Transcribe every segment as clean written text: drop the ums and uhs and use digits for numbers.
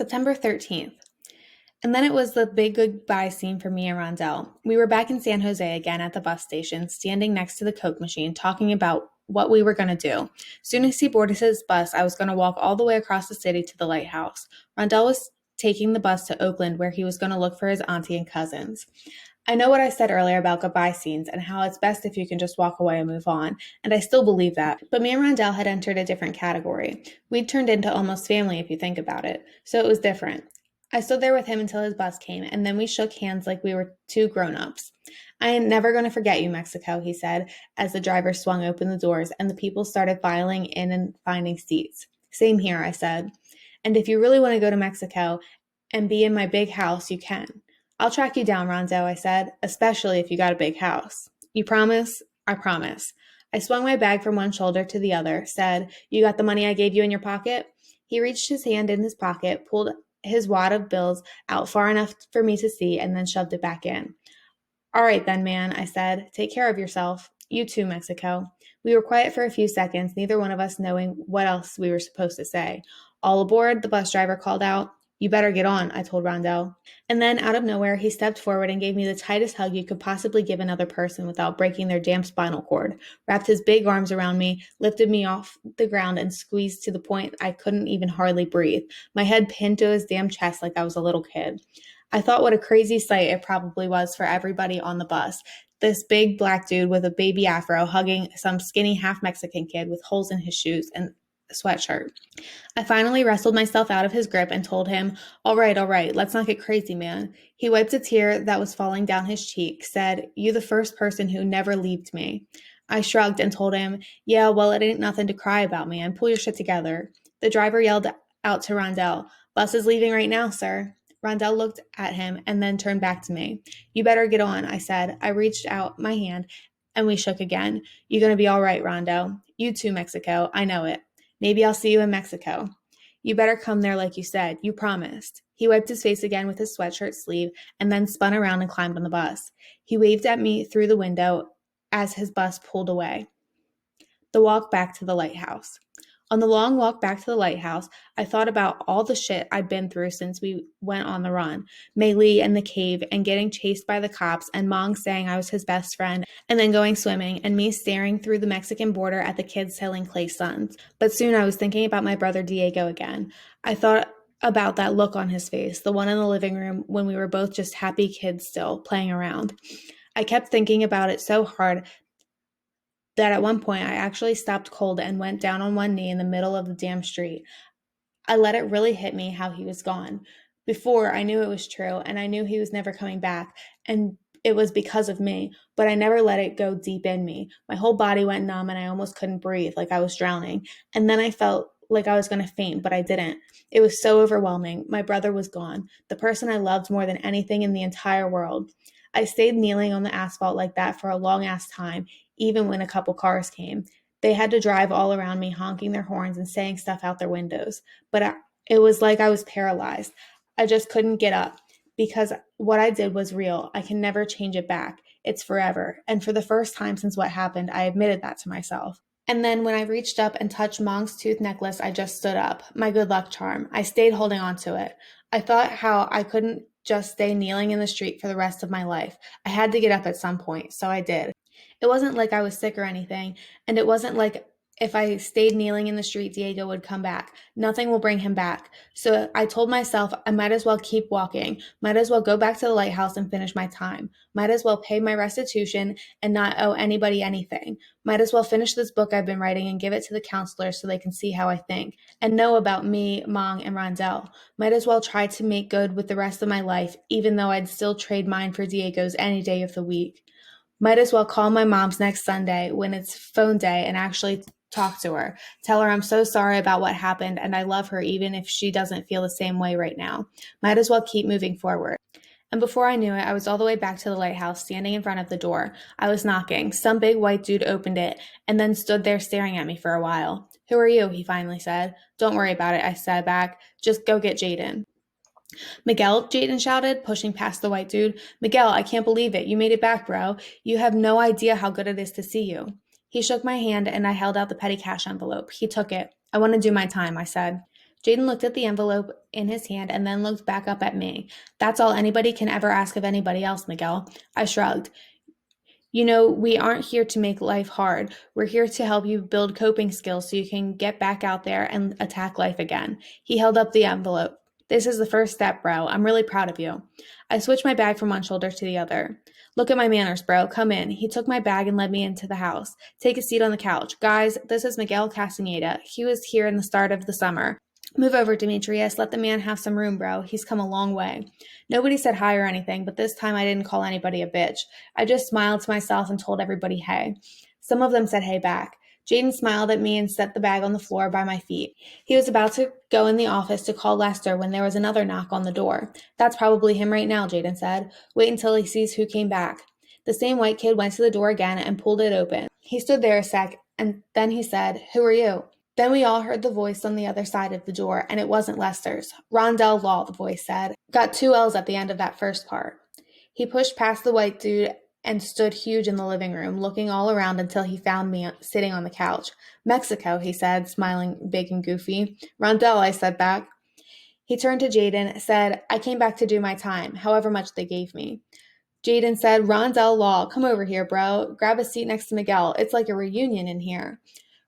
September 13th. And then it was the big goodbye scene for me and Rondell. We were back in San Jose again at the bus station, standing next to the Coke machine, talking about what we were going to do. Soon as he boarded his bus, I was going to walk all the way across the city to the lighthouse. Rondell was taking the bus to Oakland, where he was going to look for his auntie and cousins. I know what I said earlier about goodbye scenes and how it's best if you can just walk away and move on, and I still believe that. But me and Rondell had entered a different category. We'd turned into almost family if you think about it, so it was different. I stood there with him until his bus came, and then we shook hands like we were two grown-ups. "I am never going to forget you, Mexico," he said, as the driver swung open the doors and the people started filing in and finding seats. "Same here," I said. "And if you really want to go to Mexico and be in my big house, you can." "I'll track you down, Ronzo," I said, "especially if you got a big house." "You promise?" "I promise." I swung my bag from one shoulder to the other, said, "You got the money I gave you in your pocket?" He reached his hand in his pocket, pulled his wad of bills out far enough for me to see, and then shoved it back in. "All right then, man," I said. "Take care of yourself. You too, Mexico." We were quiet for a few seconds, neither one of us knowing what else we were supposed to say. "All aboard," the bus driver called out. "You better get on," I told Rondell. And then, out of nowhere, he stepped forward and gave me the tightest hug you could possibly give another person without breaking their damn spinal cord, wrapped his big arms around me, lifted me off the ground, and squeezed to the point I couldn't even hardly breathe, my head pinned to his damn chest like I was a little kid. I thought what a crazy sight it probably was for everybody on the bus. This big black dude with a baby afro hugging some skinny half-Mexican kid with holes in his shoes and a sweatshirt. I finally wrestled myself out of his grip and told him, all right, let's not get crazy, man." He wiped a tear that was falling down his cheek, said, "You the first person who never leaved me." I shrugged and told him, "Yeah, well, it ain't nothing to cry about, man. Pull your shit together." The driver yelled out to Rondell, "Bus is leaving right now, sir." Rondell looked at him and then turned back to me. "You better get on," I said. I reached out my hand and we shook again. "You gonna be all right, Rondo?" "You too, Mexico. I know it. Maybe I'll see you in Mexico." "You better come there like you said. You promised." He wiped his face again with his sweatshirt sleeve and then spun around and climbed on the bus. He waved at me through the window as his bus pulled away. The walk back to the lighthouse. On the long walk back to the lighthouse, I thought about all the shit I'd been through since we went on the run. Mei Lee and the cave and getting chased by the cops and Mong saying I was his best friend and then going swimming and me staring through the Mexican border at the kids selling clay suns. But soon I was thinking about my brother Diego again. I thought about that look on his face, the one in the living room when we were both just happy kids still, playing around. I kept thinking about it so hard that at one point I actually stopped cold and went down on one knee in the middle of the damn street. I let it really hit me how he was gone. Before, I knew it was true, and I knew he was never coming back, and it was because of me, but I never let it go deep in me. My whole body went numb, and I almost couldn't breathe, like I was drowning. And then I felt like I was going to faint, but I didn't. It was so overwhelming. My brother was gone, the person I loved more than anything in the entire world. I stayed kneeling on the asphalt like that for a long-ass time, even when a couple cars came. They had to drive all around me, honking their horns and saying stuff out their windows. But it was like I was paralyzed. I just couldn't get up because what I did was real. I can never change it back. It's forever. And for the first time since what happened, I admitted that to myself. And then when I reached up and touched Mong's tooth necklace, I just stood up, my good luck charm. I stayed holding on to it. I thought how I couldn't just stay kneeling in the street for the rest of my life. I had to get up at some point, so I did. It wasn't like I was sick or anything, and it wasn't like if I stayed kneeling in the street, Diego would come back. Nothing will bring him back. So I told myself I might as well keep walking, might as well go back to the lighthouse and finish my time, might as well pay my restitution and not owe anybody anything, might as well finish this book I've been writing and give it to the counselors so they can see how I think and know about me, Mong, and Rondell. Might as well try to make good with the rest of my life, even though I'd still trade mine for Diego's any day of the week. Might as well call my mom's next Sunday when it's phone day and actually talk to her. Tell her I'm so sorry about what happened and I love her even if she doesn't feel the same way right now. Might as well keep moving forward. And before I knew it, I was all the way back to the lighthouse, standing in front of the door. I was knocking. Some big white dude opened it and then stood there staring at me for a while. "Who are you?" he finally said. "Don't worry about it," I said back. "Just go get Jaden." "Miguel," Jaden shouted, pushing past the white dude. "Miguel, I can't believe it. You made it back, bro. You have no idea how good it is to see you." He shook my hand and I held out the petty cash envelope. He took it. "I want to do my time," I said. Jaden looked at the envelope in his hand and then looked back up at me. That's all anybody can ever ask of anybody else, Miguel. I shrugged. You know, we aren't here to make life hard. We're here to help you build coping skills so you can get back out there and attack life again. He held up the envelope. This is the first step, bro. I'm really proud of you. I switched my bag from one shoulder to the other. Look at my manners, bro. Come in. He took my bag and led me into the house. Take a seat on the couch. Guys, this is Miguel Castaneda. He was here in the start of the summer. Move over, Demetrius. Let the man have some room, bro. He's come a long way. Nobody said hi or anything, but this time I didn't call anybody a bitch. I just smiled to myself and told everybody hey. Some of them said hey back. Jaden smiled at me and set the bag on the floor by my feet. He was about to go in the office to call Lester when there was another knock on the door. That's probably him right now, Jaden said. Wait until he sees who came back. The same white kid went to the door again and pulled it open. He stood there a sec, and then he said, Who are you? Then we all heard the voice on the other side of the door, and it wasn't Lester's. Rondell Law, the voice said. Got 2 L's at the end of that first part. He pushed past the white dude and stood huge in the living room, looking all around until he found me sitting on the couch. Mexico, he said, smiling big and goofy. Rondell, I said back. He turned to Jaden, said, I came back to do my time, however much they gave me. Jaden said, Rondell Law, come over here, bro. Grab a seat next to Miguel. It's like a reunion in here.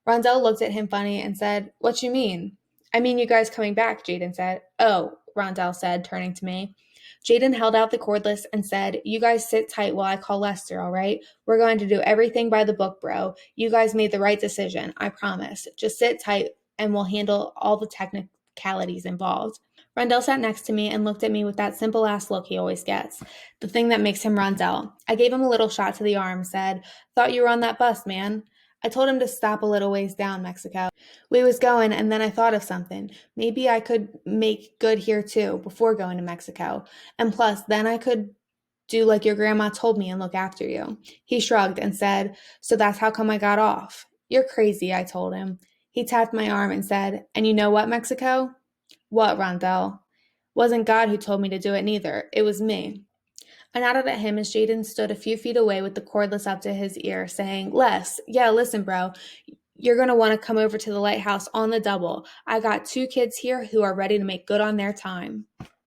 Rondell looked at him funny and said, What you mean? I mean you guys coming back, Jaden said. Oh, Rondell said, turning to me. Jaden held out the cordless and said, You guys sit tight while I call Lester, all right? We're going to do everything by the book, bro. You guys made the right decision, I promise. Just sit tight and we'll handle all the technicalities involved. Rondell sat next to me and looked at me with that simple-ass look he always gets, the thing that makes him Rondell. I gave him a little shot to the arm, said, Thought you were on that bus, man. I told him to stop a little ways down, Mexico. We was going, and then I thought of something. Maybe I could make good here too, before going to Mexico. And plus, then I could do like your grandma told me and look after you. He shrugged and said, So that's how come I got off? You're crazy, I told him. He tapped my arm and said, And you know what, Mexico? What, Rondell? Wasn't God who told me to do it neither. It was me. I nodded at him as Jaden stood a few feet away with the cordless up to his ear, saying, yeah, listen, bro. You're going to want to come over to the lighthouse on the double. I got 2 kids here who are ready to make good on their time.